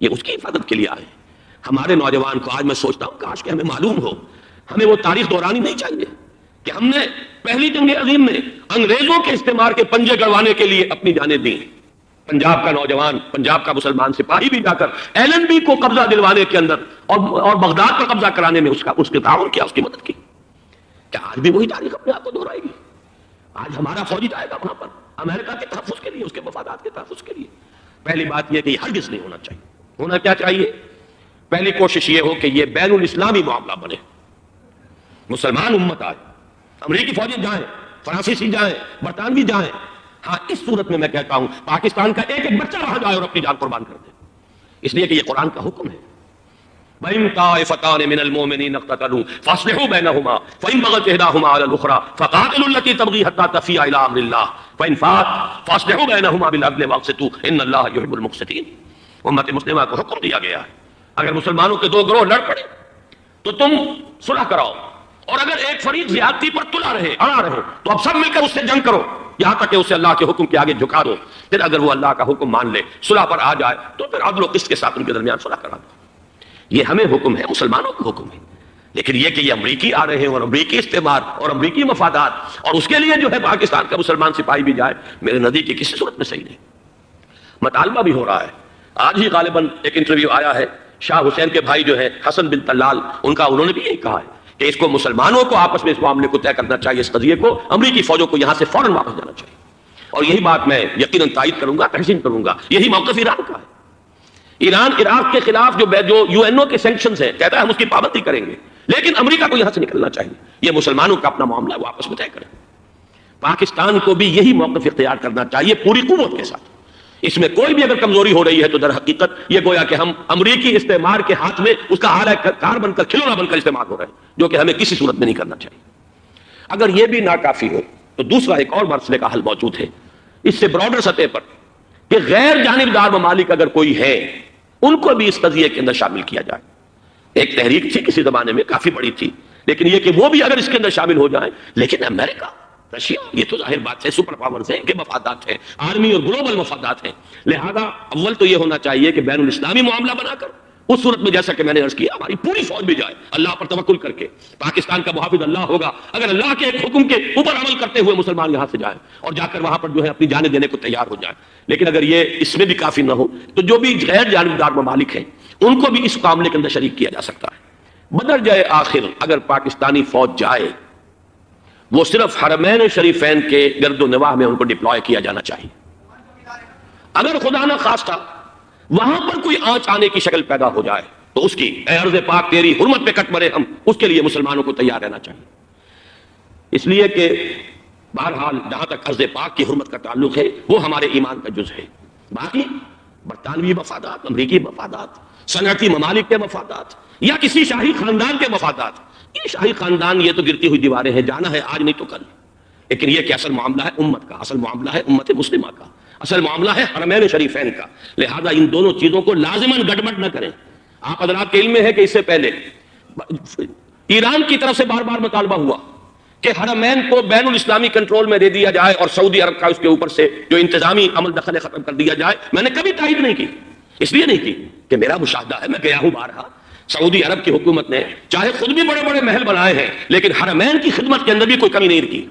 A: یہ اس کی حفاظت کے لیے آئے. ہمارے نوجوان کو آج میں سوچتا ہوں کاش کہ ہمیں معلوم ہو، ہمیں وہ تاریخ دہرانی نہیں چاہیے کہ ہم نے پہلی جنگ عظیم میں انگریزوں کے استعمار کے پنجے گڑوانے کے لیے اپنی جانیں دیں. پنجاب کا نوجوان، پنجاب کا مسلمان سپاہی بھی جا کر ایلن بی کو قبضہ دلوانے کے اندر اور بغداد پر قبضہ کرانے میں اس کے تعاون کیا، اس کی مدد کی. کیا آج بھی وہی تاریخ اپنے آپ کو دہرائے گی؟ آج ہمارا فوجی جائے گا وہاں پر امریکہ کے تحفظ کے لیے، اس کے مفادات کے تحفظ کے لیے. پہلی بات یہ کہ یہ ہرگز نہیں ہونا چاہیے. ہونا کیا چاہیے؟ پہلی کوشش یہ ہو کہ یہ بین الاسلامی معاملہ بنے، مسلمان امت آئے، امریکی فوجی جائیں، فرانسیسی جائیں، برطانوی جائیں. ہاں اس صورت میں کہتا ہوں پاکستان کا ایک ایک بچہ وہاں جائے اور اپنی جان قربان کر دے، اس لیے کہ یہ قرآن کا حکم ہے. وَإِن طَائِفَتَانِ مِنَ الْمُؤْمِنِينَ اقْتَتَلُوا فَأَصْلِحُوا بَيْنَهُمَا فَإِن بَغَتْ إِحْدَاهُمَا عَلَى الْأُخْرَى فَقَاتِلُوا الَّتِي تَبْغِي حَتَّى تَفِيءَ إِلَىٰ أَمْرِ اللَّهِ فَإِن فَاءَتْ فَأَصْلِحُوا بَيْنَهُمَا بِالْعَدْلِ وَأَقْسِطُوا إِنَّ اللَّهَ يُحِبُّ الْمُقْسِطِينَ. امت مسلمہ کو حکم دیا گیا ہے اگر مسلمانوں کے 2 گروہ لڑ پڑے تو تم صلح کراؤ، اور اگر ایک فریق زیادتی پر تلا رہے، اڑا رہے، تو اب سب مل کر اس سے جنگ کرو یہاں تک کہ اسے اللہ کے حکم کے آگے جھکا دو. پھر اگر وہ اللہ کا حکم مان لے، صلح پر آ جائے، تو پھر عدل و قسط کے ساتھ ان کے درمیان صلح کرا دو. یہ ہمیں حکم ہے، مسلمانوں کا حکم ہے. لیکن یہ کہ یہ امریکی آ رہے ہیں اور امریکی استعمار اور امریکی مفادات، اور اس کے لیے جو ہے پاکستان کا مسلمان سپاہی بھی جائے، میرے نزدیک کی کسی صورت میں صحیح نہیں. مطالبہ بھی ہو رہا ہے. آج ہی غالباً ایک انٹرویو آیا ہے، شاہ حسین کے بھائی جو ہے حسن بن طلال، انہوں نے بھی یہی کہا ہے کہ اس کو مسلمانوں کو آپس میں اس معاملے کو طے کرنا چاہیے، اس قضیے کو، امریکی فوجوں کو یہاں سے فوراً واپس جانا چاہیے. اور یہی بات میں یقیناً تائید کروں گا، تحسین کروں گا. یہی موقف ایران کا ہے. ایران عراق کے خلاف جو UN کے سینکشنز ہیں، کہتا ہے ہم اس کی پابندی کریں گے، لیکن امریکہ کو یہاں سے نکلنا چاہیے. یہ مسلمانوں کا اپنا معاملہ وہ آپس میں طے کریں. پاکستان کو بھی یہی موقف اختیار کرنا چاہیے پوری قوت کے ساتھ. اس میں کوئی بھی اگر کمزوری ہو رہی ہے تو در حقیقت یہ گویا کہ ہم امریکی استعمار کے ہاتھ میں اس کا آلہ کار بن کر، کھلونا بن کر استعمال ہو رہے ہیں، جو کہ ہمیں کسی صورت میں نہیں کرنا چاہیے. اگر یہ بھی ناکافی ہو تو دوسرا ایک اور مسئلے کا حل موجود ہے اس سے براڈر سطح پر، کہ غیر جانبدار ممالک اگر کوئی ہے ان کو بھی اس قضیے کے اندر شامل کیا جائے. ایک تحریک تھی کسی زمانے میں، کافی بڑی تھی، لیکن یہ کہ وہ بھی اگر اس کے اندر شامل ہو جائیں. لیکن امریکہ، رشیا، یہ تو ظاہر بات ہے سپر پاورز ہیں، ان کے مفادات ہیں، عالمی اور گلوبل مفادات ہیں. لہذا اول تو یہ ہونا چاہیے کہ بین الاسلامی معاملہ بنا کر، اس صورت میں جیسا کہ میں نے عرض کیا ہماری پوری فوج بھی جائے اللہ پر توکل کر کے. پاکستان کا محافظ اللہ ہوگا. اگر اللہ کے ایک حکم کے اوپر عمل کرتے ہوئے مسلمان یہاں سے جائیں اور جا کر وہاں پر جو ہے اپنی جانیں دینے کو تیار ہو جائیں. لیکن اگر یہ اس میں بھی کافی نہ ہو تو جو بھی غیر جانبدار ممالک ہیں ان کو بھی اس معاملے کے اندر شریک کیا جا سکتا ہے. بدرجہ آخر اگر پاکستانی فوج جائے وہ صرف حرمین شریفین کے گرد و نواح میں ان کو ڈپلوائے کیا جانا چاہیے. اگر خدا نہ خواستہ وہاں پر کوئی آنچ آنے کی شکل پیدا ہو جائے تو اس کی اے عرض پاک تیری حرمت پہ کٹ مرے ہم، اس کے لیے مسلمانوں کو تیار رہنا چاہیے. اس لیے کہ بہرحال جہاں تک عرض پاک کی حرمت کا تعلق ہے وہ ہمارے ایمان کا جز ہے. باقی برطانوی مفادات، امریکی مفادات، صنعتی ممالک کے مفادات یا کسی شاہی خاندان کے مفادات، یہ شاہی خاندان یہ تو گرتی ہوئی دیواریں ہیں، جانا ہے آج نہیں تو کل. لیکن یہ کہ اصل معاملہ ہے امت کا، اصل معاملہ ہے امت مسلمہ کا، اصل معاملہ ہے حرمین شریفین کا. لہذا ان دونوں چیزوں کو لازماً گڑبڑ نہ کریں. آپ حضرات کے علم میں ہے کہ اس سے پہلے ایران کی طرف سے بار بار مطالبہ ہوا کہ حرمین کو بین الاسلامی کنٹرول میں دے دیا جائے اور سعودی عرب کا اس کے اوپر سے جو انتظامی عمل دخل ختم کر دیا جائے. میں نے کبھی تائید نہیں کی، اس لیے نہیں کی کہ میرا مشاہدہ ہے، میں گیا ہوں بارہا، سعودی عرب کی حکومت نے چاہے خود بھی بڑے بڑے محل بنائے ہیں لیکن حرمین کی خدمت کے اندر بھی کوئی کمی نہیں کی.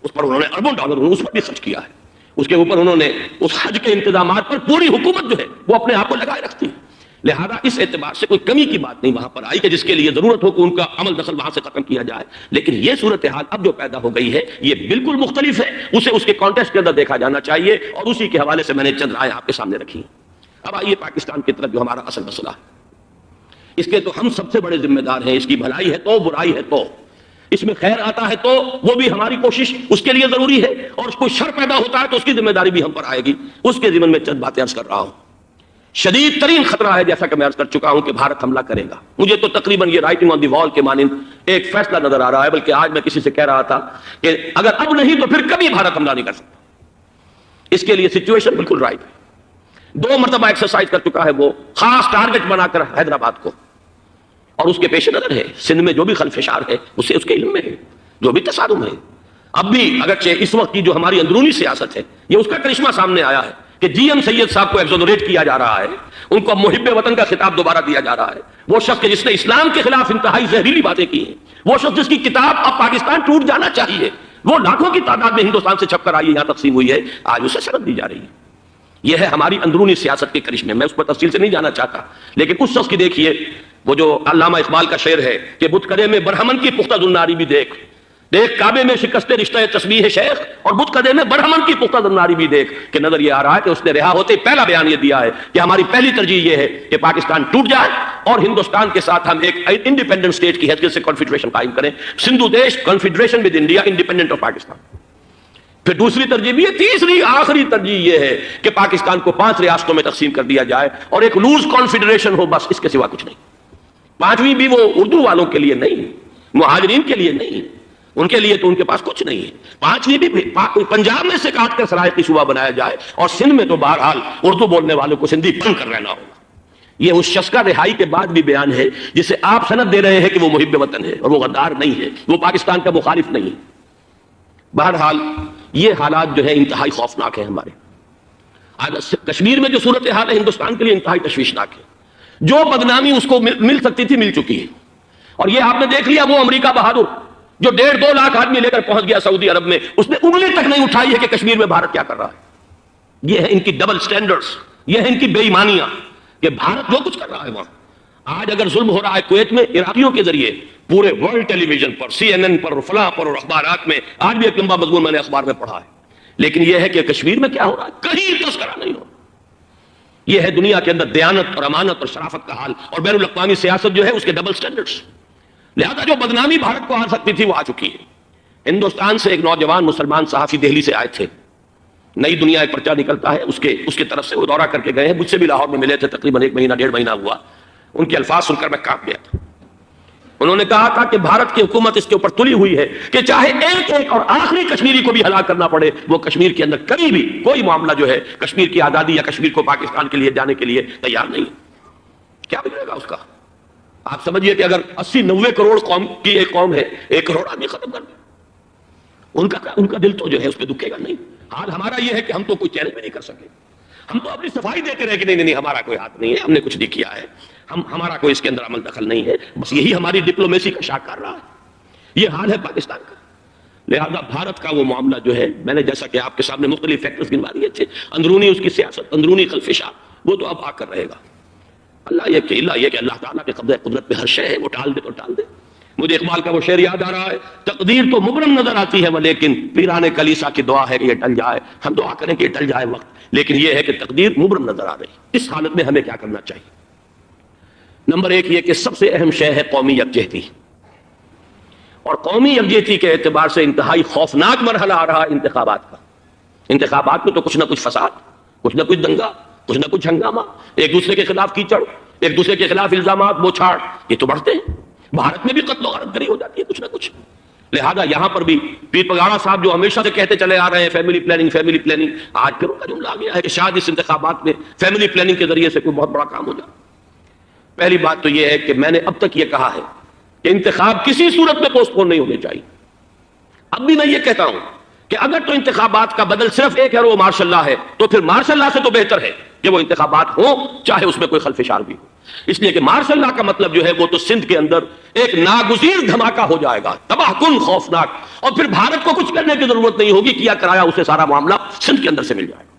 A: اس پر انہوں نے اربوں ڈالر اس پر بھی خرچ کیا ہے. اس کے اوپر انہوں نے اس حج کے انتظامات پر پوری حکومت جو ہے وہ اپنے آپ کو لگائے رکھتی ہے. لہذا اس اعتبار سے کوئی کمی کی بات نہیں وہاں پر آئی کہ جس کے لیے ضرورت ہو کہ ان کا عمل دخل وہاں سے ختم کیا جائے. لیکن یہ صورتحال اب جو پیدا ہو گئی ہے یہ بالکل مختلف ہے، اسے اس کے کانٹیکسٹ کے اندر دیکھا جانا چاہیے اور اسی کے حوالے سے میں نے چند رائے آپ کے سامنے رکھی. اب آئیے پاکستان کی طرف جو ہمارا اصل مسئلہ ہے، اس کے تو ہم سب سے بڑے ذمہ دار ہیں. اس کی بھلائی ہے تو، برائی ہے تو، اس میں خیر آتا ہے تو وہ بھی ہماری کوشش اس کے لیے ضروری ہے، اور کوئی شر پیدا ہوتا ہے تو اس کی ذمہ داری بھی ہم پر آئے گی. اس کے ضمن میں چند باتیں عرض کر رہا ہوں. شدید ترین خطرہ ہے جیسا کہ میں عرض کر چکا ہوں کہ بھارت حملہ کرے گا. مجھے تو تقریباً یہ رائٹنگ آن دی وال کے مانند ایک فیصلہ نظر آ رہا ہے، بلکہ آج میں کسی سے کہہ رہا تھا کہ اگر اب نہیں تو پھر کبھی بھارت حملہ نہیں کر سکتا. اس کے لیے سچویشن بالکل رائٹ ہے. 2 مرتبہ ایکسرسائز کر چکا ہے وہ، خاص ٹارگٹ بنا کر حیدرآباد کو، اور اس کے پیش نظر ہے سندھ میں جو بھی خلفشار ہے اسے اس کے علم میں ہے، جو بھی تصادم ہے. اب بھی اگرچہ اس وقت کی جو ہماری اندرونی سیاست ہے یہ اس کا کرشمہ سامنے آیا ہے کہ جی ایم سید صاحب کو ایگزونریٹ کیا جا رہا ہے، ان کو محب وطن کا خطاب دوبارہ دیا جا رہا ہے. وہ شخص کہ جس نے اسلام کے خلاف انتہائی زہریلی باتیں کی ہیں، وہ شخص جس کی کتاب اب پاکستان ٹوٹ جانا چاہیے، وہ لاکھوں کی تعداد میں ہندوستان سے چھپ کر آئی ہے، یہاں تقسیم ہوئی ہے، آج اسے شرط دی جا رہی ہے. یہ ہے ہماری اندرونی سیاست کے کرشمے. میں اس پر تفصیل سے نہیں جانا چاہتا، لیکن اس شخص کی دیکھیے وہ جو علامہ اقبال کا شعر ہے کہ بت کدے میں برہمن کی پختہ زناری بھی دیکھ، دیکھ کعبے میں شکست رشتہ تسبیح شیخ، اور بت کدے میں برہمن کی پختہ زناری بھی دیکھ. کہ نظر یہ آ رہا ہے کہ اس نے رہا ہوتے پہلا بیان یہ دیا ہے کہ ہماری پہلی ترجیح یہ ہے کہ پاکستان ٹوٹ جائے اور ہندوستان کے ساتھ ہم ایک انڈیپینڈنٹ اسٹیٹ کی حیثیت سے کنفیڈریشن قائم کریں. سندھو دیش confederation with India independent of Pakistan. پھر دوسری ترجیح بھی ہے، تیسری آخری ترجیح یہ ہے کہ پاکستان کو 5 ریاستوں میں تقسیم کر دیا جائے اور ایک لوز کانفیڈریشن ہو، بس اس کے سوا کچھ نہیں. 5ویں بھی وہ اردو والوں کے لیے نہیں، مہاجرین کے لیے نہیں، ان کے لیے تو ان کے پاس کچھ نہیں ہے. 5ویں بھی پنجاب میں سے کاٹ کر سرائے کی صوبہ بنایا جائے اور سندھ میں تو بہرحال اردو بولنے والوں کو سندھی بن کر رہنا ہوگا. یہ اس شخص کا رہائی کے بعد بھی بیان ہے جسے آپ سند دے رہے ہیں کہ وہ محب وطن ہے اور وہ غدار نہیں ہے، وہ پاکستان کا مخالف نہیں ہے. بہرحال یہ حالات جو ہے انتہائی خوفناک ہیں. ہمارے آج کشمیر میں جو صورتحال ہے ہندوستان کے لیے انتہائی تشویشناک ہے. جو بدنامی اس کو مل سکتی تھی مل چکی ہے، اور یہ آپ نے دیکھ لیا وہ امریکہ بہادر جو 1.5-2 لاکھ آدمی لے کر پہنچ گیا سعودی عرب میں، اس نے انگلی تک نہیں اٹھائی ہے کہ کشمیر میں بھارت کیا کر رہا ہے. یہ ہے ان کی ڈبل سٹینڈرڈز، یہ ہے ان کی بے ایمانیاں کہ بھارت جو کچھ کر رہا ہے وہاں. آج اگر ظلم ہو رہا ہے کویت میں عراقیوں کے ذریعے، پورے ورلڈ ٹیلی ویژن پر، CNN پر، فلاں پر اور اخبارات میں، آج بھی ایک لمبا مضمون میں نے اخبار میں پڑھا ہے. لیکن یہ ہے کہ کشمیر میں کیا ہو رہا ہے کہیں تذکرہ نہیں ہو. یہ ہے دنیا کے اندر دیانت اور امانت اور شرافت کا حال، اور بین الاقوامی سیاست جو ہے اس کے ڈبل سٹینڈرڈز. لہذا جو بدنامی بھارت کو آ سکتی تھی وہ آ چکی ہے. ہندوستان سے ایک نوجوان مسلمان صحافی دہلی سے آئے تھے، نئی دنیا ایک پرچہ نکلتا ہے اس کے طرف سے وہ دورہ کر کے گئے ہیں. مجھ سے بھی لاہور میں ملے تھے، تقریباً 1-1.5 مہینہ ہوا. ان کے الفاظ سن کر میں کانپ گیا تھا. انہوں نے کہا تھا کہ بھارت کی حکومت اس کے اوپر تلی ہوئی ہے کہ چاہے ایک اور آخری کشمیری کو بھی ہلاک کرنا پڑے، وہ کشمیر کے اندر کبھی بھی کوئی معاملہ جو ہے کشمیر کی آزادی یا کشمیر کو پاکستان کے لیے جانے کے لیے تیار نہیں. کیا بگڑے گا اس کا؟ آپ سمجھیے کہ اگر 80-90 کروڑ قوم کی ایک قوم ہے، 1 کروڑ آدمی ختم کر دیں، ان کا دل تو جو ہے اس پہ دکھے گا نہیں. حال ہمارا یہ ہے کہ ہم تو کوئی چیلنج بھی نہیں کر سکے. ہم تو اپنی صفائی دیتے رہے کہ نہیں ہمارا کوئی ہاتھ نہیں ہے، ہم نے کچھ نہیں کیا ہے، ہمارا کوئی اس کے اندر عمل دخل نہیں ہے. بس یہی ہماری ڈپلومیسی کا شاہکار رہا ہے. یہ حال ہے پاکستان کا. لہذا بھارت کا وہ معاملہ جو ہے، میں نے جیسا کہ آپ کے سامنے مختلف فیکٹرز گنوا دیے تھے، اندرونی اس کی سیاست، اندرونی خلفشات، وہ تو اب آ کر رہے گا. اللہ یہ کہ اللہ تعالیٰ کے قبضہ قدرت پہ ہر شے ہے، وہ ٹال دے تو ٹال دے۔ مجھے اقبال کا وہ شعر یاد آ رہا ہے، تقدیر تو مبرم نظر آتی ہے لیکن پیران کلیسا کی دعا ہے کہ یہ ٹل جائے۔ ہم دعا کریں کہ یہ ٹل جائے وقت، لیکن یہ ہے کہ تقدیر مبرم نظر آ رہی ہے۔ اس حالت میں ہمیں کیا کرنا چاہیے؟ نمبر ایک یہ کہ سب سے اہم شے ہے قومی یکجہتی، اور قومی یکجہتی کے اعتبار سے انتہائی خوفناک مرحلہ آ رہا ہے انتخابات کا۔ انتخابات میں تو کچھ نہ کچھ فساد، کچھ نہ کچھ دنگا، کچھ نہ کچھ ہنگامہ، ایک دوسرے کے خلاف کیچڑ، ایک دوسرے کے خلاف الزامات بوچھاڑ، یہ تو بڑھتے ہیں۔ بھارت میں بھی قتل و غارت گری ہو جاتی ہے کچھ نہ کچھ۔ لہذا یہاں پر بھی پیر پگاڑا صاحب جو ہمیشہ سے کہتے چلے آ رہے ہیں فیملی پلاننگ، آج پھر ان کا جملہ آ گیا ہے کہ شاید اس انتخابات میں فیملی پلاننگ کے ذریعے سے کوئی بہت بڑا کام ہو جائے۔ پہلی بات تو یہ ہے کہ میں نے اب تک یہ کہا ہے کہ انتخاب کسی صورت میں پوسٹ پون نہیں ہونے چاہیے۔ اب بھی میں یہ کہتا ہوں کہ اگر تو انتخابات کا بدل صرف ایک ہے اور وہ مارشل لا ہے، تو پھر مارشل لا سے تو بہتر ہے کہ وہ انتخابات ہوں چاہے اس میں کوئی خلفشار بھی ہو، اس لیے کہ مارشل لا کا مطلب جو ہے وہ تو سندھ کے اندر ایک ناگزیر دھماکہ ہو جائے گا، تباہ کن، خوفناک، اور پھر بھارت کو کچھ کرنے کی ضرورت نہیں ہوگی، کیا کرایا اسے سارا معاملہ سندھ کے اندر سے مل جائے گا۔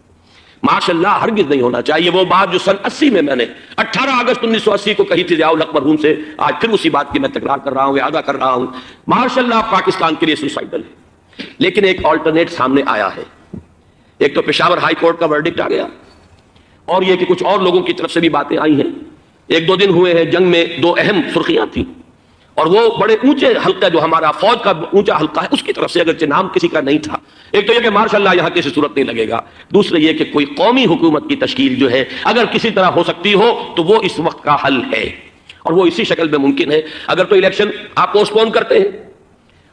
A: ماشاء اللہ ہرگز نہیں ہونا چاہیے۔ وہ بات جو سن 80 میں نے 18 اگست 1980 کو کہی تھی ضیاء الحق مرحوم سے، آج پھر اسی بات کی میں تکرار کر رہا ہوں، اعادہ کر رہا ہوں۔ ماشاء اللہ پاکستان کے لیے سوسائڈل ہے، لیکن ایک آلٹرنیٹ سامنے آیا ہے۔ ایک تو پشاور ہائی کورٹ کا ورڈکٹ آ گیا، اور یہ کہ کچھ اور لوگوں کی طرف سے بھی باتیں آئی ہیں۔ ایک دو دن ہوئے ہیں، جنگ میں دو اہم سرخیاں تھیں، اور وہ بڑے اونچے حلقہ جو ہمارا فوج کا اونچا حلقہ ہے اس کی طرف سے، اگرچہ نام کسی کا نہیں تھا۔ ایک تو یہ کہ ماشاء اللہ یہاں کسی صورت نہیں لگے گا، دوسرے یہ کہ کوئی قومی حکومت کی تشکیل جو ہے اگر کسی طرح ہو سکتی ہو تو وہ اس وقت کا حل ہے، اور وہ اسی شکل میں ممکن ہے۔ اگر تو الیکشن آپ پوسٹ پون کرتے ہیں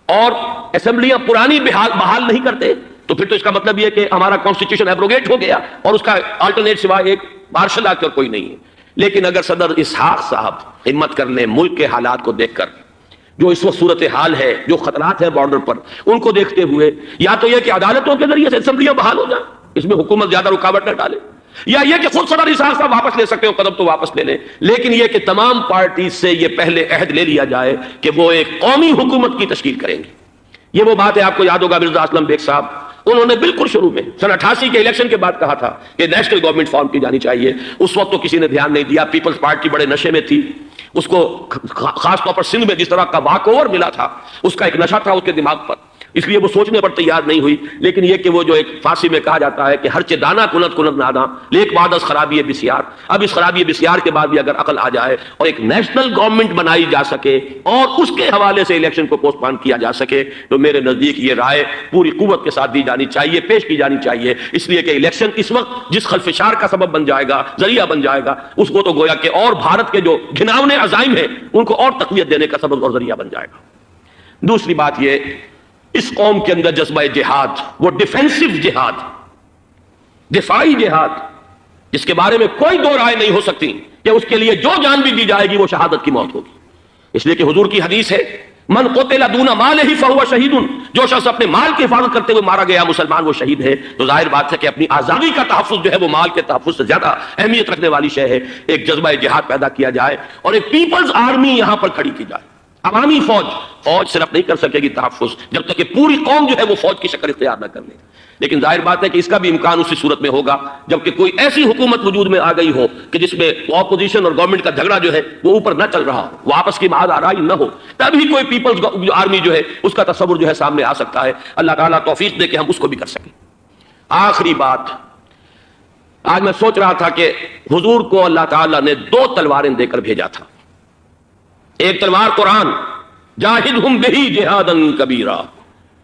A: اور اسمبلیاں پرانی بحال نہیں کرتے تو پھر تو اس کا مطلب یہ کہ ہمارا کانسٹیٹیوشن ایبروگیٹ ہو گیا اور اس کا آلٹرنیٹ سوائے ایک مارشل لا کر کوئی نہیں ہے۔ لیکن اگر صدر اسحاق صاحب ہمت کر لیں، ملک کے حالات کو دیکھ کر، جو اس وقت صورتحال ہے، جو خطرات ہیں بارڈر پر، ان کو دیکھتے ہوئے یا تو یہ کہ عدالتوں کے ذریعے سے اسمبلیاں بحال ہو جائیں، اس میں حکومت زیادہ رکاوٹ نہ ڈالے، یا یہ کہ خود صدر اسحاق صاحب واپس لے سکتے ہو قدم تو واپس لے لیں، لیکن یہ کہ تمام پارٹیز سے یہ پہلے عہد لے لیا جائے کہ وہ ایک قومی حکومت کی تشکیل کریں گے۔ یہ وہ بات ہے، آپ کو یاد ہوگا مرزا اسلم بیگ صاحب، انہوں نے بالکل شروع میں سن 88 کے الیکشن کے بعد کہا تھا کہ نیشنل گورنمنٹ فارم کی جانی چاہیے۔ اس وقت تو کسی نے دھیان نہیں دیا، پیپلز پارٹی بڑے نشے میں تھی، اس کو خاص طور پر سندھ میں جس طرح کا واک اوور ملا تھا، اس کا ایک نشہ تھا اس کے دماغ پر، اس لیے وہ سوچنے پر تیار نہیں ہوئی۔ لیکن یہ کہ وہ جو ایک فارسی میں کہا جاتا ہے کہ ہرچہ دانا کنت کنت نادا لیک بعد از خرابی بسیار، اب اس خرابی بسیار کے بعد بھی اگر عقل آ جائے اور ایک نیشنل گورنمنٹ بنائی جا سکے اور اس کے حوالے سے الیکشن کو پوسٹ پون کیا جا سکے تو میرے نزدیک یہ رائے پوری قوت کے ساتھ دی جانی چاہیے، پیش کی جانی چاہیے، اس لیے کہ الیکشن اس وقت جس خلفشار کا سبب بن جائے گا، ذریعہ بن جائے گا، اس کو تو گویا کہ اور بھارت کے جو گھناونے عزائم ہیں ان کو اور تقویت دینے کا سبب اور ذریعہ بن جائے گا۔ دوسری بات یہ، اس قوم کے اندر جذبہ جہاد، وہ ڈیفینسو جہاد، دفاعی جہاد، جس کے بارے میں کوئی دو رائے نہیں ہو سکتی کہ اس کے لیے جو جان بھی دی جائے گی وہ شہادت کی موت ہوگی۔ اس لیے کہ حضور کی حدیث ہے، من قتل دون مالہ فہو شہید، جو شخص اپنے مال کی حفاظت کرتے ہوئے مارا گیا مسلمان وہ شہید ہے۔ تو ظاہر بات ہے کہ اپنی آزادی کا تحفظ جو ہے وہ مال کے تحفظ سے زیادہ اہمیت رکھنے والی شے ہے۔ ایک جذبہ جہاد پیدا کیا جائے اور ایک پیپلز آرمی یہاں پر کھڑی کی جائے، عوامی فوج صرف نہیں کر سکے گی تحفظ جب تک کہ پوری قوم جو ہے وہ فوج کی شکل اختیار نہ کر لے۔ لیکن ظاہر بات ہے کہ اس کا بھی امکان اسی صورت میں ہوگا جبکہ کوئی ایسی حکومت وجود میں آ گئی ہو کہ جس میں اپوزیشن اور گورنمنٹ کا جھگڑا جو ہے وہ اوپر نہ چل رہا ہو، وہ آپس کی معاہد آرائی نہ ہو، تبھی کوئی پیپلز آرمی جو ہے اس کا تصور جو ہے سامنے آ سکتا ہے۔ اللہ تعالیٰ توفیق دے کہ ہم اس کو بھی کر سکیں۔ آخری بات، آج میں سوچ رہا تھا کہ حضور کو اللہ تعالیٰ نے 2 تلواریں دے کر بھیجا تھا۔ ایک تلوار قرآن، جاہدہم بہی جہادا کبیرا،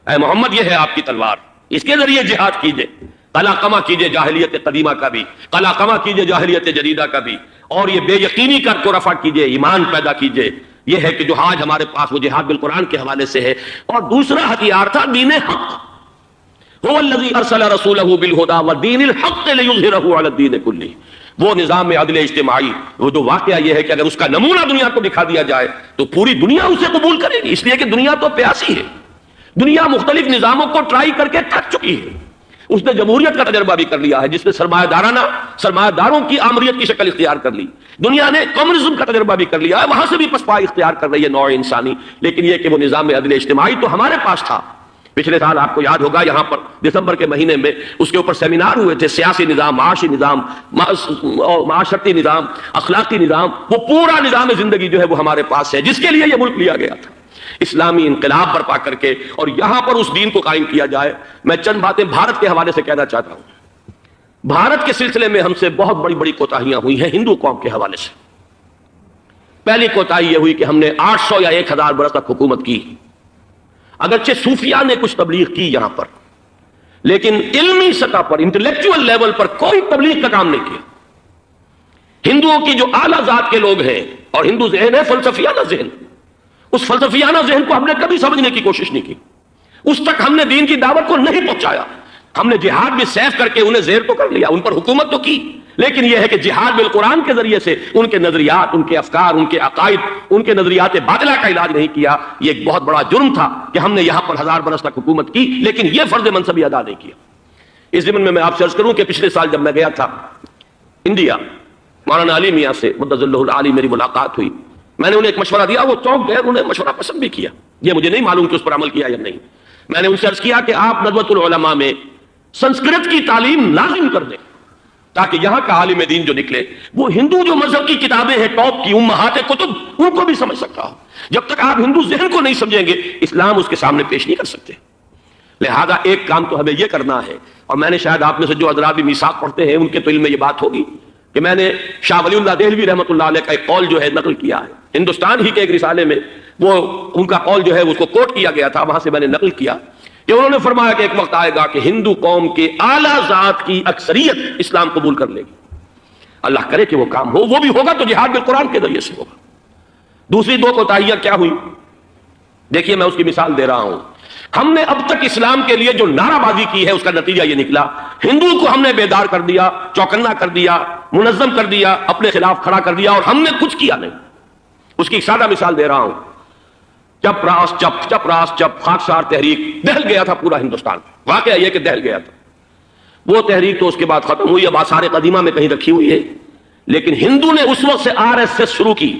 A: اے محمد یہ ہے آپ کی تلوار، اس کے ذریعے جہاد کیجئے، قلاقمہ کیجئے جاہلیت قدیمہ کا بھی، قلاقمہ کیجئے جاہلیت جدیدہ کا بھی، اور یہ بے یقینی کر کو رفع کیجئے، ایمان پیدا کیجئے۔ یہ ہے کہ جو آج ہمارے پاس وہ جہاد بالقرآن کے حوالے سے ہے۔ اور دوسرا ہتھیار تھا دین حق، هو الذی ارسل رسولہ بالہدی ودین الحق لیظہرہ علی الدین کلہ۔ وہ نظام عدل اجتماعی، وہ جو واقعہ یہ ہے کہ اگر اس کا نمونہ دنیا کو دکھا دیا جائے تو پوری دنیا اسے قبول کرے گی، اس لیے کہ دنیا تو پیاسی ہے، دنیا مختلف نظاموں کو ٹرائی کر کے تھک چکی ہے۔ اس نے جمہوریت کا تجربہ بھی کر لیا ہے جس نے سرمایہ داروں کی آمریت کی شکل اختیار کر لی، دنیا نے کمیونزم کا تجربہ بھی کر لیا ہے، وہاں سے بھی پسپائی اختیار کر رہی ہے نوع انسانی۔ لیکن یہ کہ وہ نظام عدل اجتماعی تو ہمارے پاس تھا، پچھلے سال آپ کو یاد ہوگا یہاں پر دسمبر کے مہینے میں اس کے اوپر سیمینار ہوئے تھے، سیاسی نظام، معاشی نظام، معاشرتی نظام، اخلاقی نظام، وہ پورا نظام زندگی جو ہے وہ ہمارے پاس ہے جس کے لیے یہ ملک لیا گیا تھا، اسلامی انقلاب برپا کر کے، اور یہاں پر اس دین کو قائم کیا جائے۔ میں چند باتیں بھارت کے حوالے سے کہنا چاہتا ہوں۔ بھارت کے سلسلے میں ہم سے بہت بڑی بڑی کوتاہیاں ہوئی ہیں ہندو قوم کے حوالے سے۔ پہلی کوتاہی یہ ہوئی کہ ہم نے 800 یا 1000 برس تک حکومت کی، اگرچہ صوفیاء نے کچھ تبلیغ کی یہاں پر، لیکن علمی سطح پر، انٹلیکچوئل لیول پر کوئی تبلیغ کا کام نہیں کیا۔ ہندوؤں کی جو اعلیٰ ذات کے لوگ ہیں، اور ہندو ذہن ہے فلسفیانہ ذہن، اس فلسفیانہ ذہن کو ہم نے کبھی سمجھنے کی کوشش نہیں کی، اس تک ہم نے دین کی دعوت کو نہیں پہنچایا۔ ہم نے جہاد بھی سیف کر کے انہیں زیر تو کر لیا، ان پر حکومت تو کی، لیکن یہ ہے کہ جہاد بالقرآن کے ذریعے سے ان کے نظریات، ان کے افکار، ان کے عقائد، ان کے نظریات باطلہ کا علاج نہیں کیا۔ یہ ایک بہت بڑا جرم تھا کہ ہم نے یہاں پر 1000 برس تک حکومت کی، لیکن یہ فرض منصبی ادا نہیں کیا۔ اس ضمن میں آپ سے عرض کروں کہ پچھلے سال جب میں گیا تھا انڈیا، مولانا علی میاں سے مدظ اللہ العالی میری ملاقات ہوئی، میں نے انہیں ایک مشورہ دیا، وہ چونک گئے، انہوں نے مشورہ پسند بھی کیا، یہ مجھے نہیں معلوم کہ اس پر عمل کیا یا نہیں۔ میں نے ان سے عرض کیا کہ آپ ندوۃ العلماء میں سنسکرت کی تعلیم لازم کر دیں، تاکہ یہاں کا عالم دین جو نکلے وہ ہندو جو مذہب کی کتابیں ہیں ٹاپ کی امہات کتب، ان کو بھی سمجھ سکتا ہو۔ جب تک آپ ہندو ذہن کو نہیں سمجھیں گے، اسلام اس کے سامنے پیش نہیں کر سکتے۔ لہذا ایک کام تو ہمیں یہ کرنا ہے، اور میں نے شاید آپ میں سے جو حضرات بھی میثاق پڑھتے ہیں ان کے تو علم میں یہ بات ہوگی کہ میں نے شاہ ولی اللہ دہلوی رحمۃ اللہ علیہ کا ایک قول جو ہے نقل کیا ہے، ہندوستان ہی کے ایک رسالے میں وہ ان کا قول جو ہے اس کو کوٹ کیا گیا تھا، وہاں سے میں نے نقل کیا کہ انہوں نے فرمایا کہ ایک وقت آئے گا کہ ہندو قوم کے اعلیٰ ذات کی اکثریت اسلام قبول کر لے گی۔ اللہ کرے کہ وہ کام ہو، وہ بھی ہوگا تو جہاد بالقرآن کے ذریعے سے ہوگا۔ دوسری دو کوتاہیاں کیا ہوئی؟ دیکھیے میں اس کی مثال دے رہا ہوں۔ ہم نے اب تک اسلام کے لیے جو نعرہ بازی کی ہے اس کا نتیجہ یہ نکلا، ہندو کو ہم نے بیدار کر دیا، چوکنا کر دیا، منظم کر دیا، اپنے خلاف کھڑا کر دیا، اور ہم نے کچھ کیا نہیں۔ اس کی ایک سادہ مثال دے رہا ہوں۔ چپ راس چپ، چپ راس چپ، خاکسار تحریک دہل گیا تھا پورا ہندوستان، واقعہ یہ کہ دہل گیا تھا۔ وہ تحریک تو اس کے بعد ختم ہوئی، اب آثار قدیمہ میں کہیں رکھی ہوئی ہے، لیکن ہندو نے اس وقت سے RSS شروع کی،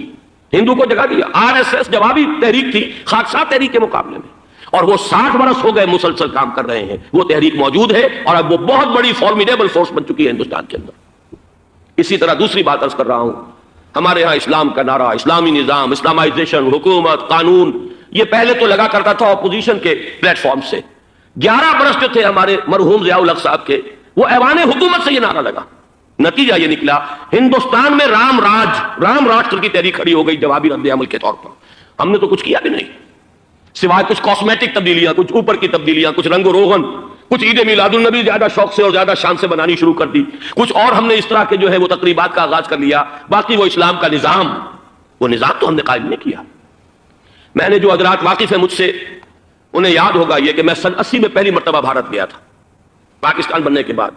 A: ہندو کو جگہ دیا۔ RSS جوابی تحریک تھی خاکسار تحریک کے مقابلے میں، اور وہ 60 برس ہو گئے مسلسل کام کر رہے ہیں، وہ تحریک موجود ہے، اور اب وہ بہت بڑی فارمیڈیبل فورس بن چکی ہے ہندوستان کے اندر۔ اسی طرح دوسری بات عرض کر رہا ہوں، ہمارے ہاں اسلام کا نعرہ، اسلامی نظام، اسلامائزیشن، حکومت، قانون، یہ پہلے تو لگا کرتا تھا اپوزیشن کے پلیٹ فارم سے۔ 11 برس جو تھے ہمارے مرحوم ضیاء الحق صاحب کے، وہ ایوان حکومت سے یہ نعرہ لگا۔ نتیجہ یہ نکلا ہندوستان میں رام راشٹر کی تحریک کھڑی ہو گئی جوابی رد عمل کے طور پر۔ ہم نے تو کچھ کیا بھی نہیں، سوائے کچھ کاسمیٹک تبدیلیاں، کچھ اوپر کی تبدیلیاں، کچھ رنگ و روغن، کچھ عید میلاد النبی زیادہ شوق سے اور زیادہ شان سے بنانی شروع کر دی، کچھ اور ہم نے اس طرح کے جو ہے وہ تقریبات کا آغاز کر لیا۔ باقی وہ اسلام کا نظام، وہ نظام تو ہم نے قائم نہیں کیا۔ میں نے جو حضرات واقف ہیں مجھ سے، انہیں یاد ہوگا یہ کہ میں سن 80 میں پہلی مرتبہ بھارت گیا تھا، پاکستان بننے کے بعد۔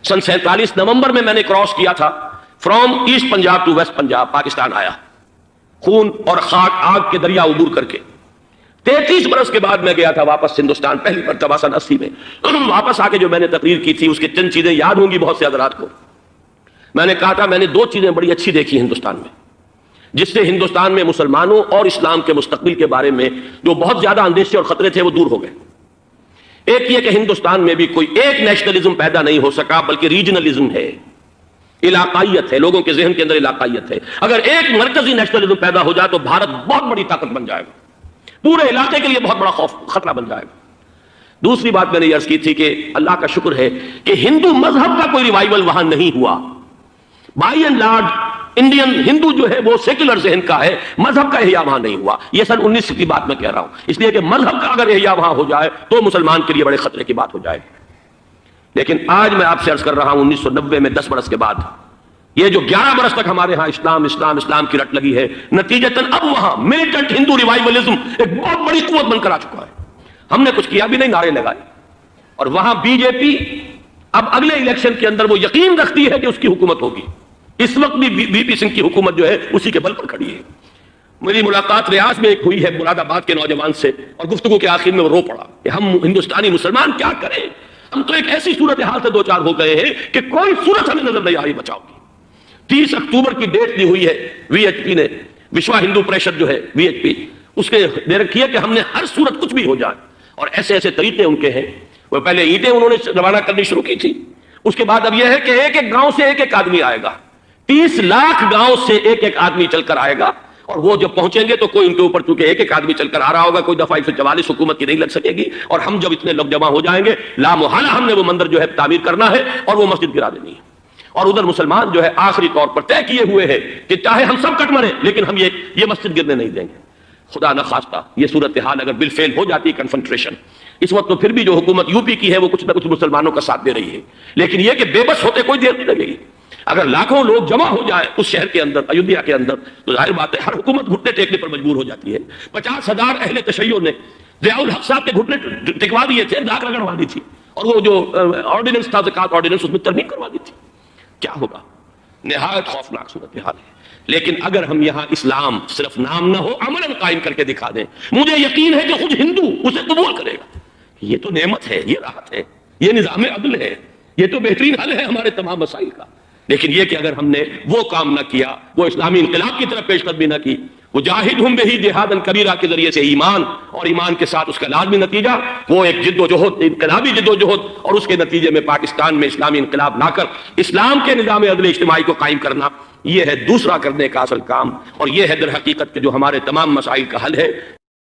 A: سن 47 نومبر میں میں نے کراس کیا تھا، from East Punjab to West Punjab, Pakistan آیا، خون اور خاک آگ کے دریا عبور کر کے۔ 33 برس کے بعد میں گیا تھا واپس ہندوستان، پہلی مرتبہ سن 80 میں۔ واپس آ کے جو میں نے تقریر کی تھی اس کے چند چیزیں یاد ہوں گی بہت سے حضرات کو۔ میں نے کہا تھا میں نے 2 چیزیں بڑی اچھی دیکھی ہندوستان میں، جس سے ہندوستان میں مسلمانوں اور اسلام کے مستقبل کے بارے میں جو بہت زیادہ اندیشے اور خطرے تھے وہ دور ہو گئے۔ ایک یہ کہ ہندوستان میں بھی کوئی ایک نیشنلزم پیدا نہیں ہو سکا، بلکہ ریجنلزم ہے، علاقائیت ہے، لوگوں کے ذہن کے اندر علاقائیت ہے۔ اگر ایک مرکزی نیشنلزم پیدا ہو جائے تو بھارت بہت بڑی طاقت بن جائے گا، پورے علاقے کے لیے بہت بڑا خطرہ بن جائے گا۔ دوسری بات میں نے یہ عرض کی تھی کہ اللہ کا شکر ہے کہ ہندو مذہب کا کوئی ریوائول وہاں نہیں ہوا۔ بائی اینڈ لارج انڈین ہندو جو ہے وہ سیکولر ذہن کا ہے، مذہب کا احیاء وہاں نہیں ہوا۔ یہ سن 19 کی بات میں کہہ رہا ہوں، اس لیے کہ مذہب کا اگر احیاء وہاں ہو جائے تو مسلمان کے لیے بڑے خطرے کی بات ہو جائے۔ لیکن آج میں آپ سے عرض کر رہا ہوں 1990 میں 10 برس کے بعد، یہ جو 11 برس تک ہمارے ہاں اسلام اسلام اسلام کی رٹ لگی ہے، نتیجتاً اب وہاں ملیٹنٹ ہندو ریوائولزم ایک بہت بڑی قوت بن کر آ چکا ہے۔ ہم نے کچھ کیا بھی نہیں، نعرے لگائے، اور وہاں بی جے پی اب اگلے الیکشن کے اندر وہ یقین رکھتی ہے کہ اس کی حکومت ہوگی۔ اس وقت بھی بی پی سنگھ کی حکومت جو ہے اسی کے بل پر کھڑی ہے۔ میری ملاقات ریاض میں ایک ہوئی ہے مراد آباد کے نوجوان سے، اور گفتگو کے آخر میں وہ رو پڑا کہ ہم ہندوستانی مسلمان کیا کریں، ہم تو ایک ایسی صورتحال سے 2 4 ہو گئے ہیں کہ کوئی صورت ہمیں نظر نہیں آ رہی بچاؤ کی۔ 30 اکتوبر کی ڈیٹ دی ہوئی ہے VHP نے، وشوا ہندو پریشد جو ہے VHP، اس کے دے رکھی ہے کہ ہم نے ہر صورت کچھ بھی ہو جائے اور ایسے ایسے طریقے ان کے ہیں. وہ پہلے اینٹیں انہوں نے روانہ کرنی شروع کی تھی، اس کے بعد اب یہ ہے کہ ایک ایک گاؤں سے ایک ایک آدمی آئے گا، 30 لاکھ گاؤں سے ایک ایک آدمی چل کر آئے گا، اور وہ جب پہنچیں گے تو کوئی ان کے اوپر چونکہ ایک ایک آدمی چل کر آ رہا ہوگا، کوئی دفعہ 144 حکومت کی نہیں لگ سکے گی، اور ہم جب اتنے لوگ جمع ہو جائیں گے لا محالہ ہم نے وہ مندر جو ہے تعمیر کرنا ہے اور وہ مسجد گرا دینی ہے. اور ادھر مسلمان جو ہے آخری طور پر طے کیے ہوئے ہیں کہ چاہے ہم سب کٹ مریں لیکن ہم یہ مسجد گرنے نہیں دیں گے. خدا نخواستہ یہ صورتحال اگر بالفعل ہو جاتی ہے کنفنٹریشن، اس وقت تو پھر بھی جو حکومت یو پی کی ہے وہ کچھ نہ کچھ مسلمانوں کا ساتھ دے رہی ہے، لیکن یہ کہ بے بس ہوتے کوئی دیر نہیں لگے گی. اگر لاکھوں لوگ جمع ہو جائیں اس شہر کے اندر، ایودھیا کے اندر، تو ظاہر بات ہے ہر حکومت گھٹنے ٹیکنے پر مجبور ہو جاتی ہے. 50,000 اہل تشیع نے ضیاء الحق صاحب کے گھٹنے ٹکوا دیے تھے، داغ رگڑوا دی تھی، اور وہ جو آرڈیننس تھا زکوٰۃ آرڈیننس اس میں ترمیم کروا دی تھی. کیا ہوگا؟ نہایت خوفناک صورتحال ہے. لیکن اگر ہم یہاں اسلام صرف نام نہ ہو عملاً قائم کر کے دکھا دیں، مجھے یقین ہے کہ خود ہندو اسے قبول کرے گا. یہ تو نعمت ہے، یہ راحت ہے، یہ نظام عدل ہے، یہ تو بہترین حل ہے ہمارے تمام مسائل کا. لیکن یہ کہ اگر ہم نے وہ کام نہ کیا، وہ اسلامی انقلاب کی طرف پیش قدمی نہ کی، وجاہدہم بہ جہادا کبیرہ کے ذریعے سے ایمان، اور ایمان کے ساتھ اس کا لازمی نتیجہ وہ ایک جد و جہد، انقلابی جد و جہد، اور اس کے نتیجے میں پاکستان میں اسلامی انقلاب لا کر اسلام کے نظام عدل اجتماعی کو قائم کرنا، یہ ہے دوسرا کرنے کا اصل کام، اور یہ ہے در حقیقت کہ جو ہمارے تمام مسائل کا حل ہے.